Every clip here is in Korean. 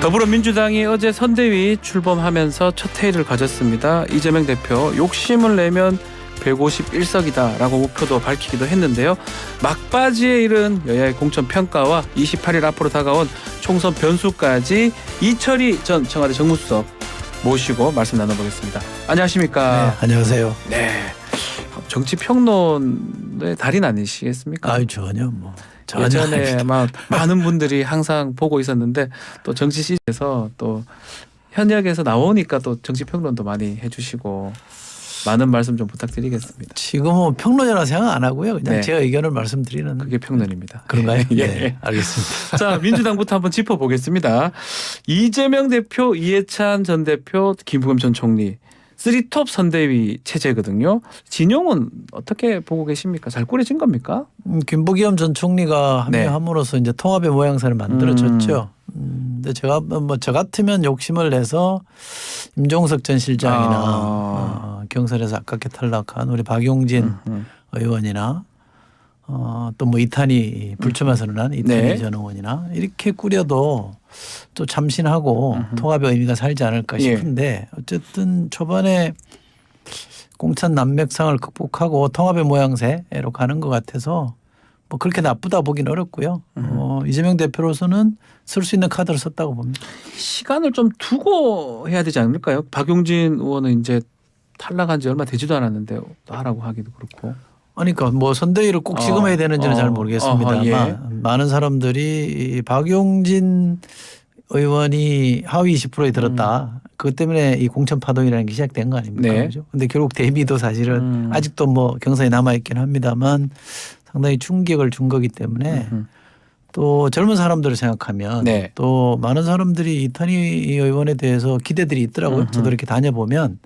더불어민주당이 어제 선대위 출범하면서 첫 회의를 가졌습니다. 이재명 대표 욕심을 내면 151석이다라고 목표도 밝히기도 했는데요. 막바지에 이른 여야의 공천 평가와 28일 앞으로 다가온 총선 변수까지 이철희 전 청와대 정무수석 모시고 말씀 나눠보겠습니다. 안녕하십니까? 네, 안녕하세요. 네, 정치 평론의 달인 아니시겠습니까? 아유 전혀 뭐 예전에 막 많은 분들이 항상 보고 있었는데 또 정치 시에서 또 현역에서 나오니까 또 정치 평론도 많이 해주시고 많은 말씀 좀 부탁드리겠습니다. 지금은 평론이라 생각 안 하고요. 그냥 네. 제 의견을 말씀드리는 그게 평론입니다. 그런가요? 예. 네, 알겠습니다. 자, 민주당부터 한번 짚어보겠습니다. 이재명 대표, 이해찬 전 대표, 김부겸 전 총리 3톱 선대위 체제거든요. 진영은 어떻게 보고 계십니까? 잘 꾸려진 겁니까? 김부겸 전 총리가 네. 합류함으로써 이제 통합의 모양새를 만들어졌죠. 근데 제가 뭐 저 같으면 욕심을 내서 임종석 전 실장이나 경선에서 아깝게 탈락한 우리 박용진 의원이나 또 뭐 이탄희 불출마 선언한 이탄희 네. 전 의원이나 이렇게 꾸려도 또 참신하고 통합의 의미가 살지 않을까 싶은데 어쨌든 초반에 공천 난맥상을 극복하고 통합의 모양새로 가는 것 같아서 뭐 그렇게 나쁘다 보긴 어렵고요. 이재명 대표로서는 쓸 수 있는 카드를 썼다고 봅니다. 시간을 좀 두고 해야 되지 않을까요? 박용진 의원은 이제 탈락한 지 얼마 되지도 않았는데 또 하라고 하기도 그렇고. 아니, 그러니까 뭐 선대위를 꼭 지금 해야 되는지는 잘 모르겠습니다만 예. 많은 사람들이 이 박용진 의원이 하위 20%에 들었다. 그것 때문에 이 공천 파동이라는 게 시작된 거 아닙니까? 네. 그렇죠? 근데 결국 대비도 사실은 아직도 뭐 경선에 남아있긴 합니다만 상당히 충격을 준 거기 때문에 또 젊은 사람들을 생각하면 네. 또 많은 사람들이 이탄희 의원에 대해서 기대들이 있더라고요. 저도 이렇게 다녀보면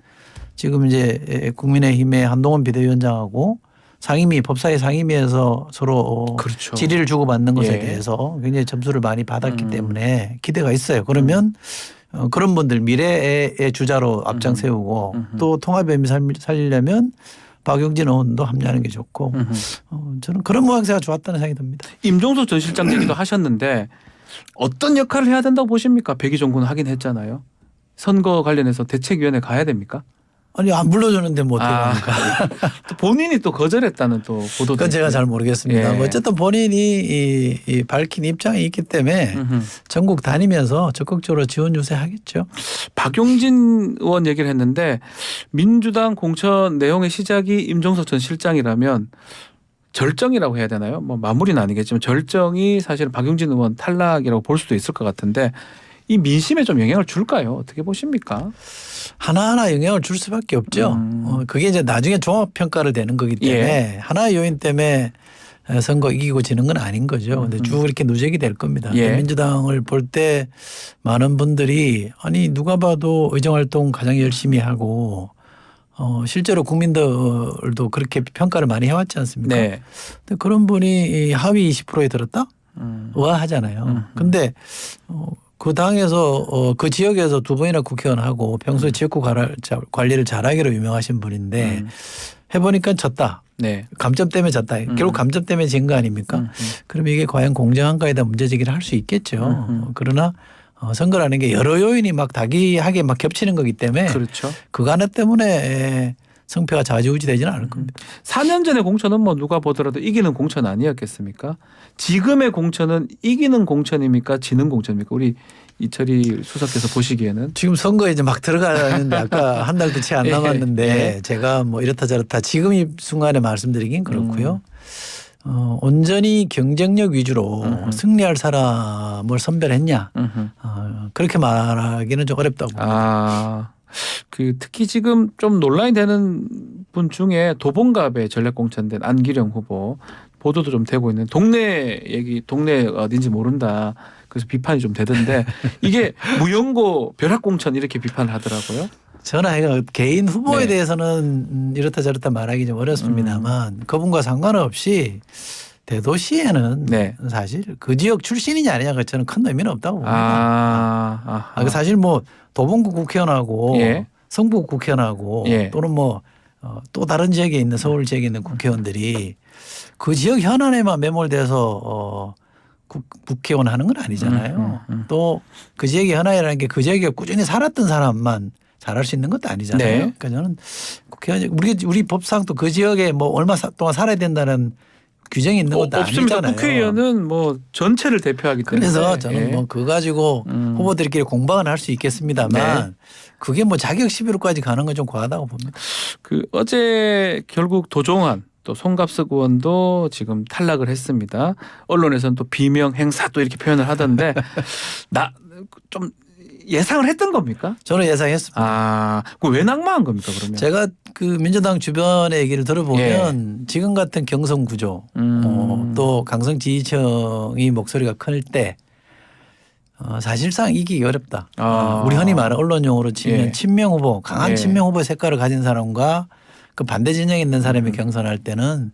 지금 이제 국민의힘의 한동훈 비대위원장하고 상임위 법사위 상임위에서 서로 그렇죠. 질의를 주고받는 것에 예. 대해서 굉장히 점수를 많이 받았기 때문에 기대가 있어요. 그러면 그런 분들 미래의 주자로 앞장 세우고 또 통합의 의미 살리려면 박용진 의원도 합류하는 게 좋고 저는 그런 모양새가 좋았다는 생각이 듭니다. 임종석 전 실장 얘기도 하셨는데 어떤 역할을 해야 된다고 보십니까? 백의종군 하긴 했잖아요. 선거 관련해서 대책위원회 가야 됩니까? 아니 안 불러주는데 뭐 어떻게 합니까? 또 본인이 또 거절했다는 또 보도도 그건 제가 잘 모르겠습니다. 예. 뭐 어쨌든 본인이 이 밝힌 입장이 있기 때문에 전국 다니면서 적극적으로 지원 유세하겠죠. 박용진 의원 얘기를 했는데 민주당 공천 내용의 시작이 임종석 전 실장이라면 절정이라고 해야 되나요? 뭐 마무리는 아니겠지만 절정이 사실 박용진 의원 탈락이라고 볼 수도 있을 것 같은데 이 민심에 좀 영향을 줄까요? 어떻게 보십니까? 하나하나 영향을 줄 수밖에 없죠. 그게 이제 나중에 종합평가를 되는 거기 때문에 하나의 요인 때문에 선거 이기고 지는 건 아닌 거죠. 근데 쭉 이렇게 누적이 될 겁니다. 예. 민주당을 볼 때 많은 분들이 아니 누가 봐도 의정활동 가장 열심히 하고 실제로 국민들도 그렇게 평가를 많이 해왔지 않습니까? 네. 근데 그런 분이 하위 20%에 들었다? 의아하잖아요. 근데 그 당에서 그 지역에서 두 번이나 국회의원하고 평소에 지역구 관리를 잘하기로 유명하신 분인데 해보니까 졌다. 네. 감점 때문에 졌다. 결국 감점 때문에 진 거 아닙니까? 그럼 이게 과연 공정한가에 대한 문제제기를 할 수 있겠죠. 그러나 선거라는 게 여러 요인이 막 다기하게 막 겹치는 거기 때문에 그렇죠. 그거 하나 때문에 성패가 좌지우지 되지는 않을 겁니다. 4년 전의 공천은 뭐 누가 보더라도 이기는 공천 아니었겠습니까? 지금의 공천은 이기는 공천입니까? 지는 공천입니까? 우리 이철희 수석께서 보시기에는. 지금 선거에 이제 막 들어가는데 아까 한 달도 채 안 예, 남았는데 예. 제가 뭐 이렇다 저렇다 지금 이 순간에 말씀드리긴 그렇고요. 온전히 경쟁력 위주로 승리할 사람을 선별했냐 그렇게 말하기는 좀 어렵다고 봅니다. 그 특히 지금 좀 논란이 되는 분 중에 도봉갑에 전략공천된 안기령 후보 보도도 좀 되고 있는 동네 얘기 동네 어딘지 모른다. 그래서 비판이 좀 되던데 이게 무연고 벼락공천 이렇게 비판을 하더라고요. 저는 개인 후보에 네. 대해서는 이렇다 저렇다 말하기 좀 어렵습니다만 그분과 상관없이 대도시에는 네. 사실 그 지역 출신이냐 아니냐가 저는 큰 의미는 없다고 봅니다. 사실 뭐 도봉구 국회의원하고 예. 성북 국회의원하고 예. 또는 뭐 또 다른 지역에 있는 서울 지역에 있는 국회의원들이 그 지역 현안에만 매몰돼서 국회의원 하는 건 아니잖아요. 또 그 지역의 현안이라는 게 그 지역에 꾸준히 살았던 사람만 잘할 수 있는 것도 아니잖아요. 네. 그러니까 저는 국회의원 우리 법상도 그 지역에 뭐 얼마 동안 살아야 된다는 규정이 있는 것도 없습니다. 아니잖아요. 국회의원은 뭐 전체를 대표하기 때문에. 그래서 저는 예. 뭐 그거 가지고 후보들끼리 공방은 할 수 있겠습니다만 네. 그게 뭐 자격 시비로까지 가는 건 좀 과하다고 봅니다. 그 어제 결국 도종환 또 송갑석 의원도 지금 탈락을 했습니다. 언론에서는 또 비명 행사 또 이렇게 표현을 하던데 나 좀 예상을 했던 겁니까? 저는 예상했습니다. 아, 그 왜 낙마한 겁니까 그러면? 제가 그 민주당 주변의 얘기를 들어보면 지금 같은 경선 구조 또 강성 지지층이 목소리가 클 때 사실상 이기기 어렵다. 우리 흔히 말하는 언론용어로 치면 예. 친명 후보 강한 예. 친명 후보 색깔을 가진 사람과 그 반대 진영에 있는 사람이 경선할 때는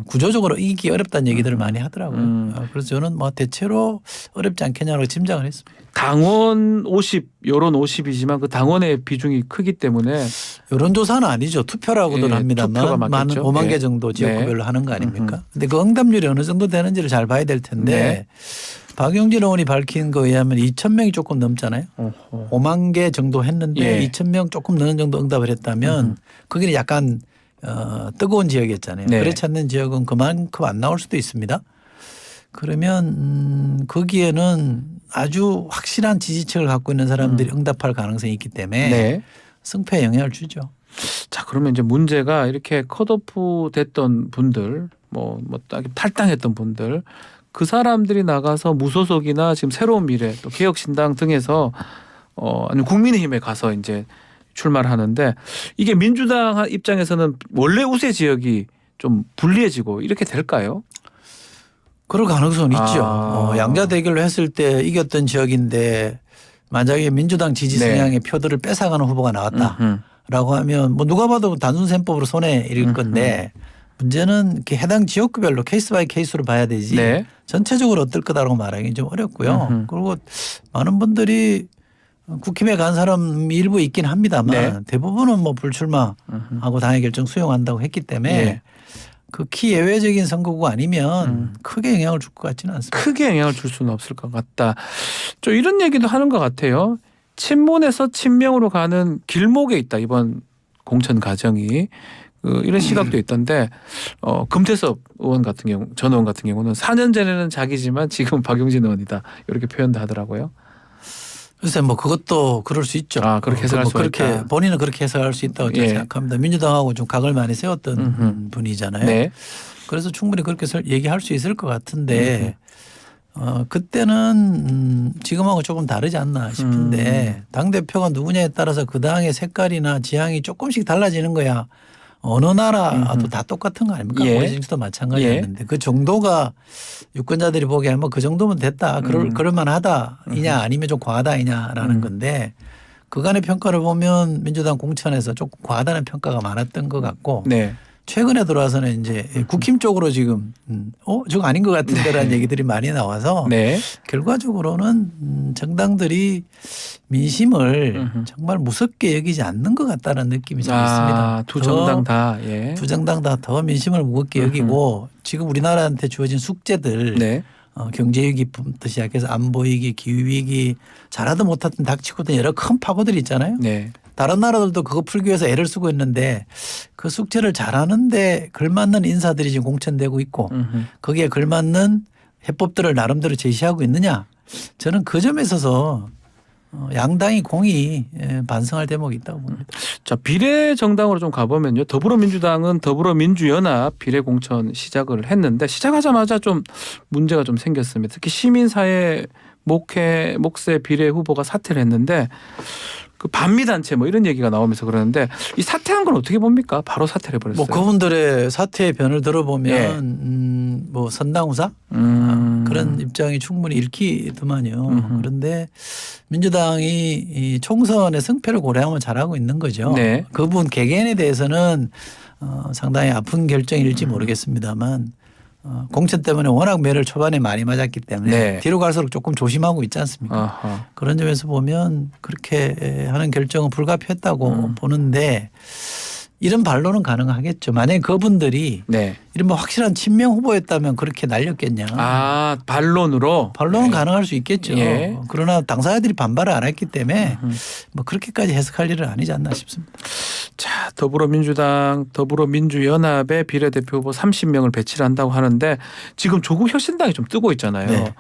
구조적으로 이기기 어렵다는 얘기들을 많이 하더라고요. 그래서 저는 뭐 대체로 어렵지 않겠냐고 짐작을 했습니다. 당원 50, 여론 50이지만 그 당원의 비중이 크기 때문에 여론조사는 아니죠. 투표라고는 예, 합니다만 투표가 많은 맞겠죠. 5만 예. 개 정도 지역구별로 네. 하는 거 아닙니까? 근데 그 응답률이 어느 정도 되는지를 잘 봐야 될 텐데 네. 박용진 의원이 밝힌 거에 의하면 2천 명이 조금 넘잖아요. 어허. 5만 개 정도 했는데 예. 2천 명 조금 넘는 정도 응답을 했다면 거기는 약간 뜨거운 지역이었잖아요. 네. 그렇지 않는 지역은 그만큼 안 나올 수도 있습니다. 그러면 거기에는 아주 확실한 지지층을 갖고 있는 사람들이 응답할 가능성이 있기 때문에 네. 승패에 영향을 주죠. 자, 그러면 이제 문제가 이렇게 컷오프 됐던 분들 뭐 탈당했던 분들 그 사람들이 나가서 무소속이나 지금 새로운 미래 또 개혁신당 등에서 아니면 국민의힘에 가서 이제 출마를 하는데 이게 민주당 입장에서는 원래 우세 지역이 좀 불리해지고 이렇게 될까요? 그럴 가능성은 있죠. 아. 양자 대결로 했을 때 이겼던 지역인데 만약에 민주당 지지 네. 성향의 표들을 뺏어가는 후보가 나왔다라고 하면 뭐 누가 봐도 단순 셈법으로 손해일 건데 문제는 이렇게 해당 지역구별로 케이스 바이 케이스로 봐야 되지 네. 전체적으로 어떨 거다라고 말하기 좀 어렵고요. 그리고 많은 분들이 국힘에 간 사람 일부 있긴 합니다만 네. 대부분은 뭐 불출마하고 당의 결정 수용한다고 했기 때문에 예. 극히 예외적인 선거구가 아니면 크게 영향을 줄 것 같지는 않습니다. 크게 영향을 줄 수는 없을 것 같다. 좀 이런 얘기도 하는 것 같아요. 친문에서 친명으로 가는 길목에 있다. 이번 공천 과정이 이런 시각도 있던데 금태섭 의원 같은 경우 전 의원 같은 경우는 4년 전에는 자기지만 지금 박용진 의원이다. 이렇게 표현도 하더라고요. 글쎄 뭐 그것도 그럴 수 있죠. 아, 그렇게 해석할 수가 그렇게 있다. 본인은 그렇게 해석할 수 있다고 저는 예. 생각합니다. 민주당하고 좀 각을 많이 세웠던 분이잖아요. 네. 그래서 충분히 그렇게 얘기할 수 있을 것 같은데 그때는 지금하고 조금 다르지 않나 싶은데 당 대표가 누구냐에 따라서 그 당의 색깔이나 지향이 조금씩 달라지는 거야. 어느 나라도 다 똑같은 거 아닙니까? 예. 우리 정치도 마찬가지였는데 그 정도가 유권자들이 보기에 뭐 그 정도면 됐다. 그럴만하다이냐 아니면 좀 과하다이냐라는 건데 그간의 평가를 보면 민주당 공천에서 조금 과하다는 평가가 많았던 것 같고 네. 최근에 들어와서는 이제 국힘 쪽으로 지금 저거 아닌 것 같은데라는 네. 얘기들이 많이 나와서 네. 결과적으로는 정당들이 민심을 정말 무섭게 여기지 않는 것 같다는 느낌이 좀 있습니다. 두 정당 다. 예. 두 정당 다 더 민심을 무겁게 여기고 지금 우리나라한테 주어진 숙제들 네. 경제위기부터 시작해서 안보위기, 기후위기 잘하든 못하든 닥치고든 여러 큰 파고들이 있잖아요. 네. 다른 나라들도 그거 풀기 위해서 애를 쓰고 있는데 그 숙제를 잘하는데 걸맞는 인사들이 지금 공천되고 있고 거기에 걸맞는 해법들을 나름대로 제시하고 있느냐. 저는 그 점에 있어서 양당이 공히 반성할 대목이 있다고 봅니다. 자, 비례 정당으로 좀 가보면요. 더불어민주당은 더불어민주연합 비례 공천 시작을 했는데 시작하자마자 좀 문제가 좀 생겼습니다. 특히 시민사회 목세 비례 후보가 사퇴를 했는데 그 반미단체 뭐 이런 얘기가 나오면서 그러는데 이 사퇴한 건 어떻게 봅니까? 바로 사퇴를 해버렸어요. 뭐 그분들의 사퇴의 변을 들어보면 뭐 선당후사 그런 입장이 충분히 읽히더만요. 그런데 민주당이 이 총선의 승패를 고려하면 잘하고 있는 거죠. 네. 그분 개개인에 대해서는 상당히 아픈 결정일지 모르겠습니다만 공천 때문에 워낙 매를 초반에 많이 맞았기 때문에 네. 뒤로 갈수록 조금 조심하고 있지 않습니까? 아하. 그런 점에서 보면 그렇게 하는 결정은 불가피했다고 보는데 이런 반론은 가능하겠죠. 만약에 그분들이 네. 이른바 확실한 친명 후보였다면 그렇게 날렸겠냐. 아, 반론으로? 반론은 네. 가능할 수 있겠죠. 예. 그러나 당사자들이 반발을 안 했기 때문에 뭐 그렇게까지 해석할 일은 아니지 않나 싶습니다. 자, 더불어민주당, 더불어민주연합의 비례대표 후보 30명을 배치를 한다고 하는데 지금 조국 혁신당이 좀 뜨고 있잖아요. 네.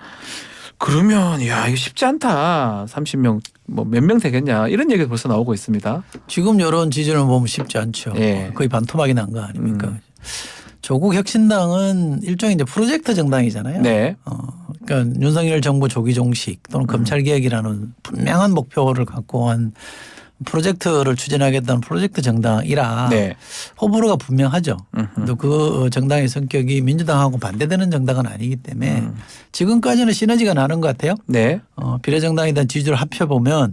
그러면 야, 이거 쉽지 않다. 30명 뭐 몇 명 되겠냐 이런 얘기가 벌써 나오고 있습니다. 지금 이런 지지를 보면 쉽지 않죠. 예. 거의 반토막이 난 거 아닙니까? 조국 혁신당은 일종의 이제 프로젝트 정당이잖아요. 네. 그러니까 윤석열 정부 조기 종식 또는 검찰 개혁이라는 분명한 목표를 갖고 한 프로젝트를 추진하겠다는 프로젝트 정당이라 네. 호불호가 분명하죠. 또 그 정당의 성격이 민주당하고 반대되는 정당은 아니기 때문에 지금까지는 시너지가 나는 것 같아요. 네. 비례정당에 대한 지지를 합쳐보면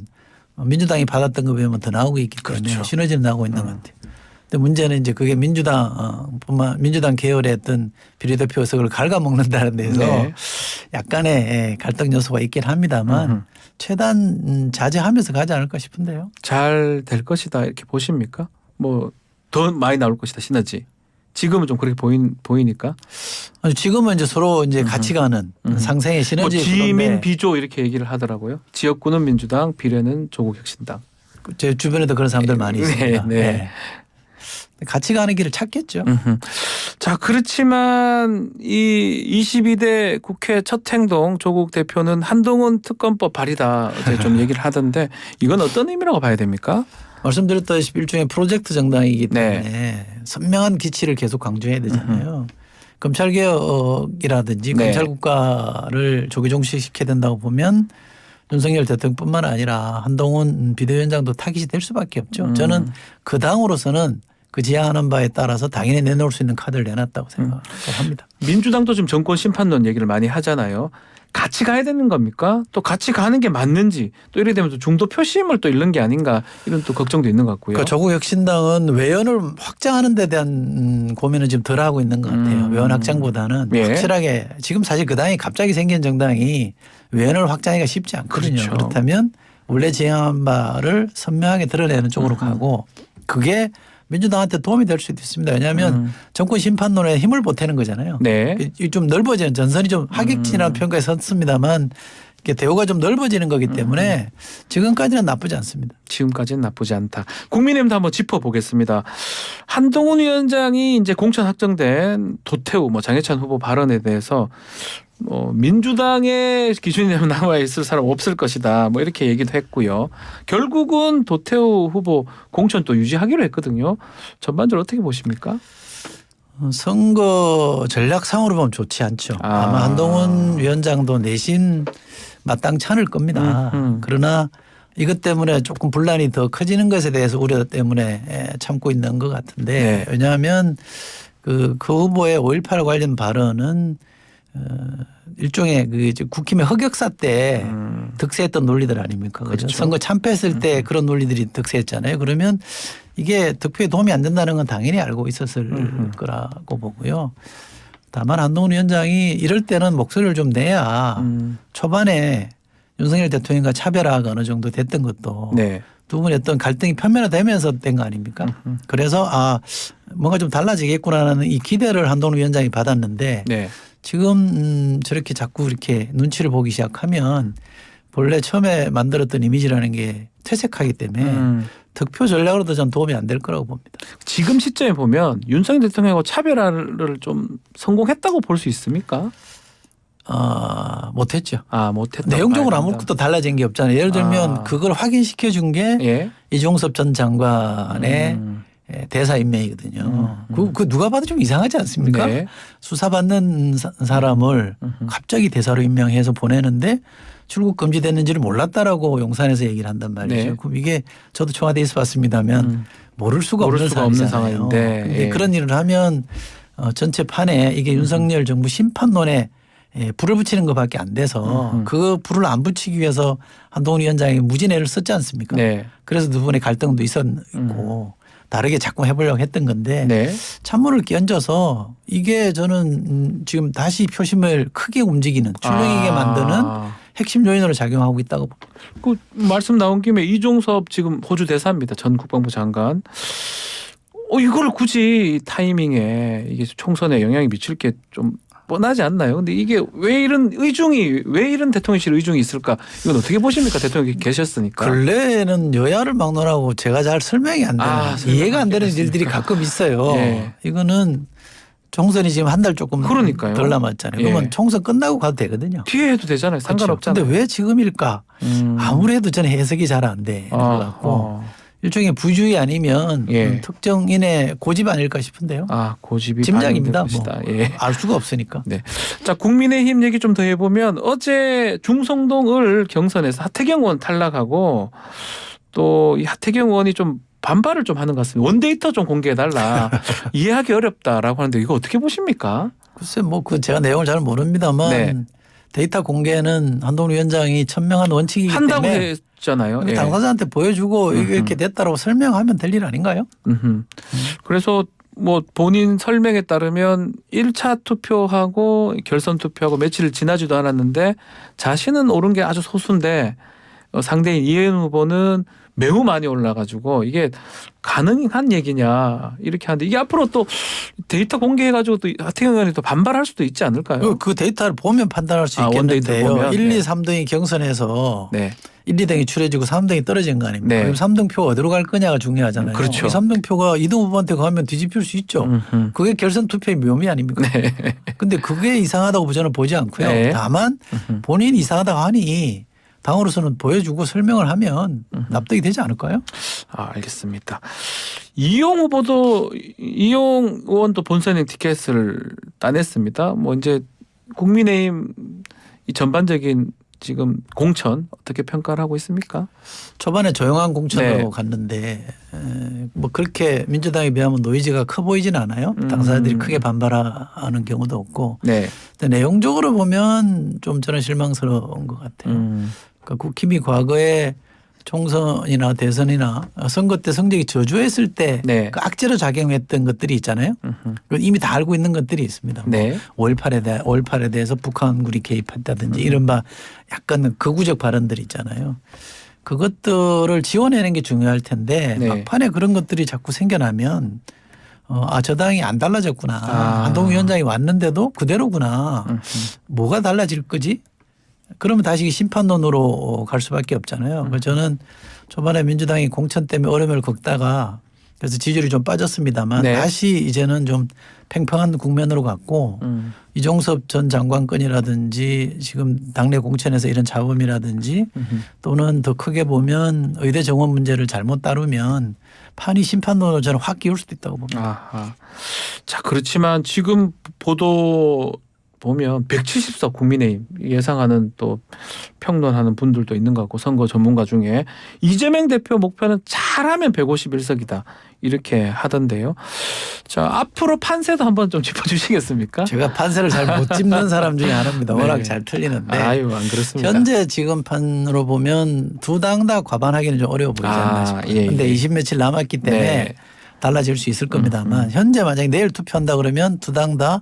민주당이 받았던 거 보면 더 나오고 있기 때문에 그렇죠. 시너지는 나오고 있는 것 같아요. 근데 문제는 이제 그게 민주당 계열의 어떤 비례대표 의석을 갉아먹는다는 데서 네. 약간의 갈등 요소가 있긴 합니다만 최대한 자제하면서 가지 않을까 싶은데요. 잘 될 것이다 이렇게 보십니까? 뭐 더 많이 나올 것이다 시너지. 지금은 좀 그렇게 보이니까. 아니, 지금은 이제 서로 이제 같이 가는 상생의 뭐 시너지. 지민 비조 이렇게 얘기를 하더라고요. 지역구는 민주당, 비례는 조국혁신당. 제 주변에도 그런 사람들 많이 있습니다. 네. 네. 같이 가는 길을 찾겠죠. 자, 그렇지만 이 22대 국회 첫 행동 조국 대표는 한동훈 특검법 발의다 어제 좀 얘기를 하던데 이건 어떤 의미라고 봐야 됩니까? 말씀드렸다시피 일종의 프로젝트 정당이기 때문에 네. 선명한 기치를 계속 강조해야 되잖아요. 검찰개혁이라든지 네. 검찰국가를 조기 종식시켜야 된다고 보면 윤석열 대통령뿐만 아니라 한동훈 비대위원장도 타깃이 될 수밖에 없죠. 저는 그 당으로서는 그 지향하는 바에 따라서 당연히 내놓을 수 있는 카드를 내놨다고 생각합니다. 민주당도 지금 정권 심판론 얘기를 많이 하잖아요. 같이 가야 되는 겁니까? 또 같이 가는 게 맞는지 또 이래 되면 또 중도 표심을 또 잃는 게 아닌가 이런 또 걱정도 있는 것 같고요. 그러니까 조국 혁신당은 외연을 확장하는 데 대한 고민은 지금 덜 하고 있는 것 같아요. 외연 확장보다는 예. 확실하게 지금 사실 그 당이 갑자기 생긴 정당이 외연을 확장하기가 쉽지 않거든요. 그렇죠. 그렇다면 원래 지향한 바를 선명하게 드러내는 쪽으로 가고 그게 민주당한테 도움이 될 수도 있습니다. 왜냐하면 정권 심판론에 힘을 보태는 거잖아요. 네. 좀 넓어지는 전선이 좀 하객진이라는 평가에 섰습니다만 이게 대우가 좀 넓어지는 거기 때문에 지금까지는 나쁘지 않습니다. 지금까지는 나쁘지 않다. 국민의힘도 한번 짚어보겠습니다. 한동훈 위원장이 이제 공천 확정된 도태우 장해찬 후보 발언에 대해서 민주당의 기준이라면 나와 있을 사람 없을 것이다. 이렇게 얘기도 했고요. 결국은 도태우 후보 공천 또 유지하기로 했거든요. 전반적으로 어떻게 보십니까? 선거 전략상으로 보면 좋지 않죠. 아마 한동훈 위원장도 내심 마땅치 않을 겁니다. 그러나 이것 때문에 조금 분란이 더 커지는 것에 대해서 우려 때문에 참고 있는 것 같은데 네. 왜냐하면 그 후보의 5.18 관련 발언은 일종의 국힘의 흑역사 때 득세했던 논리들 아닙니까? 그렇죠. 선거 참패했을 때 그런 논리들이 득세했잖아요. 그러면 이게 득표에 도움이 안 된다는 건 당연히 알고 있었을 거라고 보고요. 다만 한동훈 위원장이 이럴 때는 목소리를 좀 내야 초반에 윤석열 대통령과 차별화가 어느 정도 됐던 것도 네. 두 분의 어떤 갈등이 표면화되면서 된 거 아닙니까? 그래서 뭔가 좀 달라지겠구나라는 이 기대를 한동훈 위원장이 받았는데 네. 지금 저렇게 자꾸 이렇게 눈치를 보기 시작하면 본래 처음에 만들었던 이미지라는 게 퇴색하기 때문에 득표 전략으로도 전 도움이 안 될 거라고 봅니다. 지금 시점에 보면 윤석열 대통령하고 차별화를 좀 성공했다고 볼 수 있습니까? 못했죠. 못했다. 내용적으로 아무것도 달라진 게 없잖아요. 예를 들면 그걸 확인시켜 준 게 예. 이종섭 전 장관의 대사 임명이거든요. 그 누가 봐도 좀 이상하지 않습니까? 네. 수사받는 사람을 갑자기 대사로 임명해서 보내는데 출국 금지됐는지를 몰랐다라고 용산에서 얘기를 한단 말이죠. 네. 그럼 이게 저도 청와대에서 봤습니다만 모를 수가 없는 상황이잖아요. 상황인데 예. 그런 일을 하면 전체 판에 이게 윤석열 정부 심판론에 불을 붙이는 것밖에 안 돼서 그 불을 안 붙이기 위해서 한동훈 위원장이 무진애를 썼지 않습니까? 네. 그래서 두 분의 갈등도 있었고 다르게 자꾸 해보려고 했던 건데 네. 찬물을 끼얹어서 이게 저는 지금 다시 표심을 크게 움직이는 출렁이게 만드는 핵심 요인으로 작용하고 있다고 봅니다. 그 말씀 나온 김에 이종섭 지금 호주 대사입니다. 전 국방부 장관. 이거를 굳이 타이밍에 이게 총선에 영향이 미칠 게 좀 뻔하지 않나요? 근데 이게 왜 이런 대통령실 의중이 있을까? 이건 어떻게 보십니까? 대통령이 계셨으니까. 근래에는 여야를 막론하고 제가 잘 설명이 안 되는 이해가 안 되는 일들이 가끔 있어요. 예. 이거는 총선이 지금 한 달 조금 그러니까요. 덜 남았잖아요. 예. 그러면 총선 끝나고 가도 되거든요. 뒤에 해도 되잖아요. 상관없잖아요. 근데 왜 지금일까? 아무래도 저는 해석이 잘 안 되는 것 같고 일종의 부주의 아니면 예. 특정인의 고집 아닐까 싶은데요. 고집이 짐작입니다. 것이다. 예. 알 수가 없으니까. 네. 자, 국민의힘 얘기 좀 더 해보면 어제 중성동을 경선에서 하태경 의원 탈락하고 또 이 하태경 의원이 좀 반발을 좀 하는 것 같습니다. 원데이터 좀 공개해달라. 이해하기 어렵다라고 하는데 이거 어떻게 보십니까? 글쎄 제가 내용을 잘 모릅니다만 네. 데이터 공개는 한동훈 위원장이 천명한 원칙이기 한다고 때문에 했잖아요. 예. 당사자한테 보여주고 이게 이렇게 됐다라고 설명하면 될 일 아닌가요? 그래서 본인 설명에 따르면 1차 투표하고 결선 투표하고 며칠 지나지도 않았는데 자신은 오른 게 아주 소수인데 상대인 이해은 후보는 매우 많이 올라가지고 이게 가능한 얘기냐 이렇게 하는데 이게 앞으로 또 데이터 공개해가지고 또 하태경 의원이 또 반발할 수도 있지 않을까요? 그 데이터를 보면 판단할 수 원데이터 있겠는데요. 보면. 1, 네. 2, 3등이 경선에서 네. 1, 2등이 추려지고 3등이 떨어진 거 아닙니까? 네. 그럼 3등 표가 어디로 갈 거냐가 중요하잖아요. 그렇죠. 이 3등 표가 2등 후보한테 가면 뒤집힐 수 있죠. 그게 결선 투표의 묘미 아닙니까? 네. 근데 그게 이상하다고 저는 보지 않고요. 네. 다만 본인이 이상하다고 하니 당으로서는 보여주고 설명을 하면 납득이 되지 않을까요? 알겠습니다. 이용 의원도 본선행 티켓을 따냈습니다. 이제 국민의힘 이 전반적인 지금 공천 어떻게 평가를 하고 있습니까? 초반에 조용한 공천으로 네. 갔는데 그렇게 민주당에 비하면 노이즈가 커 보이진 않아요. 당사자들이 크게 반발하는 경우도 없고. 네. 근데 내용적으로 보면 좀 저는 실망스러운 것 같아요. 그러니까 국힘이 과거에 총선이나 대선이나 선거 때 성적이 저조했을 때 네. 그 악재로 작용했던 것들이 있잖아요. 이미 다 알고 있는 것들이 있습니다. 네. 5.18에 대해서 북한군이 개입했다든지 이른바 약간 극우적 발언들이 있잖아요. 그것들을 지원해내는 게 중요할 텐데 네. 막판에 그런 것들이 자꾸 생겨나면 저 당이 안 달라졌구나. 한동훈 위원장이 왔는데도 그대로구나. 뭐가 달라질 거지? 그러면 다시 심판론으로 갈 수밖에 없잖아요. 그래서 저는 초반에 민주당이 공천 때문에 어려움을 겪다가 그래서 지지율이 좀 빠졌습니다만 네. 다시 이제는 좀 팽팽한 국면으로 갔고 이종섭 전 장관건이라든지 지금 당내 공천에서 이런 잡음이라든지 또는 더 크게 보면 의대 정원 문제를 잘못 다루면 판이 심판론으로 저는 확 기울 수도 있다고 봅니다. 자, 그렇지만 지금 보도 보면 170석 국민의힘 예상하는 또 평론하는 분들도 있는 것 같고 선거 전문가 중에 이재명 대표 목표는 잘하면 151석이다 이렇게 하던데요. 자, 앞으로 판세도 한번 좀 짚어주시겠습니까? 제가 판세를 잘 못 짚는 사람 중에 하나입니다. 워낙 네. 잘 틀리는데. 안 그렇습니다. 현재 지금 판으로 보면 두 당 다 과반하기는 좀 어려워 보이지 않나 싶어요. 그런데 20 며칠 남았기 때문에 네. 달라질 수 있을 겁니다만 현재 만약에 내일 투표한다 그러면 두 당 다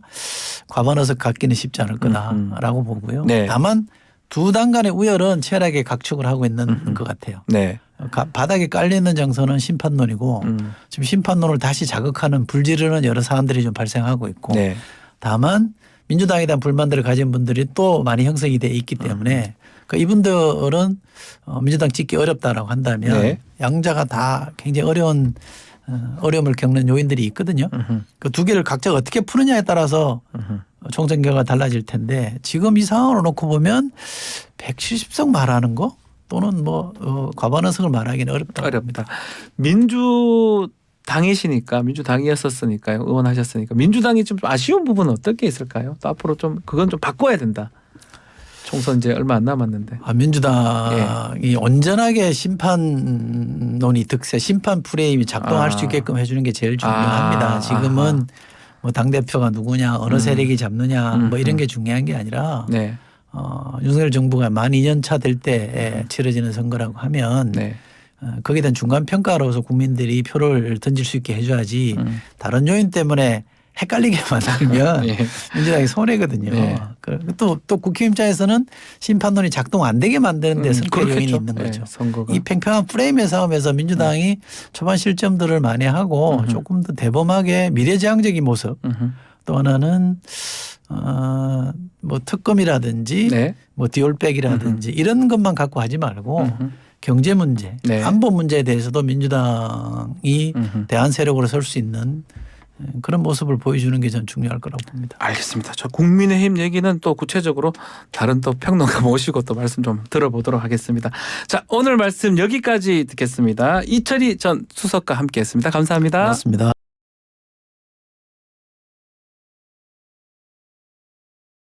과반 의석 갖기는 쉽지 않을 거다라고 보고요. 네. 다만 두 당 간의 우열은 치열하게 각축을 하고 있는 것 같아요. 네. 바닥에 깔려있는 정서는 심판론이고 지금 심판론을 다시 자극하는 불지르는 여러 사안들이 좀 발생하고 있고 네. 다만 민주당에 대한 불만들을 가진 분들이 또 많이 형성이 돼 있기 때문에 이분들은 민주당 찍기 어렵다라고 한다면 네. 양자가 다 굉장히 어려움을 겪는 요인들이 있거든요. 그 두 개를 각자 어떻게 푸느냐에 따라서 총선 결과가 달라질 텐데 지금 이 상황으로 놓고 보면 170석 말하는 거 또는 과반 의석을 말하기는 어렵다. 민주당이시니까 민주당이었었으니까요. 의원하셨으니까 민주당이 좀 아쉬운 부분은 어떤 게 있을까요? 또 앞으로 좀 그건 좀 바꿔야 된다. 총선 이제 얼마 안 남았는데. 민주당이 온전하게 심판론이 득세, 심판 프레임이 작동할 수 있게끔 해주는 게 제일 중요합니다. 지금은 당대표가 누구냐, 어느 세력이 잡느냐 이런 게 중요한 게 아니라 네. 윤석열 정부가 만 2년 차 될 때 치러지는 선거라고 하면 네. 거기에 대한 중간 평가로서 국민들이 표를 던질 수 있게 해줘야지 다른 요인 때문에 헷갈리게 만들면 예. 민주당이 손해거든요. 예. 또 국회 입장에서는 심판론이 작동 안 되게 만드는 데 선택 요인이 그렇겠죠. 있는 거죠. 예, 선거가. 이 팽팽한 프레임의 싸움에서 민주당이 초반 실점들을 만회하고 조금 더 대범하게 미래지향적인 모습 음흠. 또 하나는 뭐 특검이라든지 네. 뭐 디올백이라든지 이런 것만 갖고 하지 말고 경제 문제, 네. 안보 문제에 대해서도 민주당이 대안 세력으로 설 수 있는 그런 모습을 보여주는 게 전 중요할 거라고 봅니다. 알겠습니다. 저 국민의힘 얘기는 또 구체적으로 다른 또 평론가 모시고 또 말씀 좀 들어보도록 하겠습니다. 자, 오늘 말씀 여기까지 듣겠습니다. 이철희 전 수석과 함께했습니다. 감사합니다. 고맙습니다.